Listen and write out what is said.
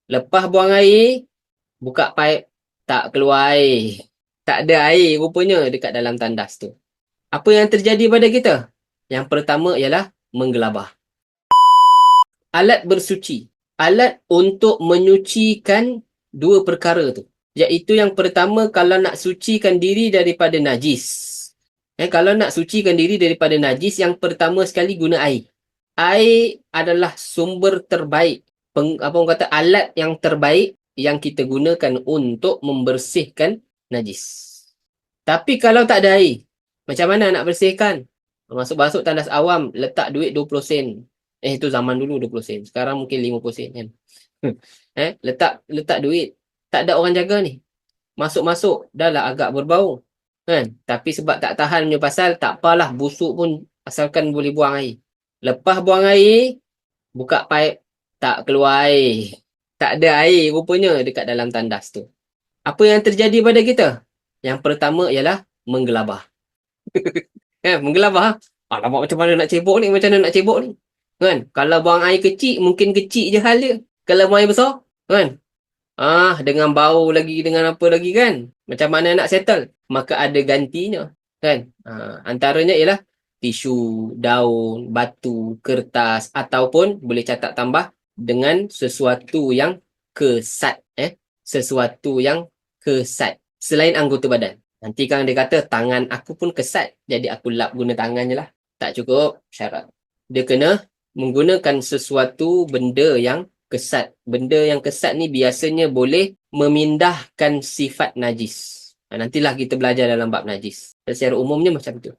Lepas buang air, buka paip, tak keluar air. Tak ada air rupanya dekat dalam tandas tu. Apa yang terjadi pada kita? Yang pertama ialah menggelabah. Alat bersuci. Alat untuk menyucikan dua perkara tu. Iaitu yang pertama, kalau nak sucikan diri daripada najis. Kalau nak sucikan diri daripada najis, yang pertama sekali guna air. Air adalah sumber terbaik. Apa orang kata, alat yang terbaik yang kita gunakan untuk membersihkan najis. Tapi kalau tak ada air, macam mana nak bersihkan? Masuk-masuk tandas awam, letak duit 20 sen. Itu zaman dulu 20 sen. Sekarang mungkin 50 sen kan. Letak duit. Tak ada orang jaga ni. Masuk-masuk, dah lah agak berbau. Kan? Tapi sebab tak tahan punya pasal, tak apalah, busuk pun asalkan boleh buang air. Lepas buang air, buka paip, tak keluar air. Tak ada air rupanya dekat dalam tandas tu. Apa yang terjadi pada kita? Yang pertama ialah menggelabah. Menggelabah. Alamak, macam mana nak cebok ni? Macam mana nak cebok ni? Kan? Kalau buang air kecil, mungkin kecil je hal dia. Kalau buang air besar, kan? Dengan bau lagi, dengan apa lagi kan? Macam mana nak settle? Maka ada gantinya. Kan? Antaranya ialah tisu, daun, batu, kertas, ataupun boleh catat tambah dengan sesuatu yang kesat. Sesuatu yang kesat. Selain anggota badan. Nanti kan dia kata, tangan aku pun kesat. Jadi aku lap guna tangan je lah. Tak cukup syarat. Dia kena menggunakan sesuatu benda yang kesat. Benda yang kesat ni biasanya boleh memindahkan sifat najis. Nantilah kita belajar dalam bab najis. Secara umumnya macam tu.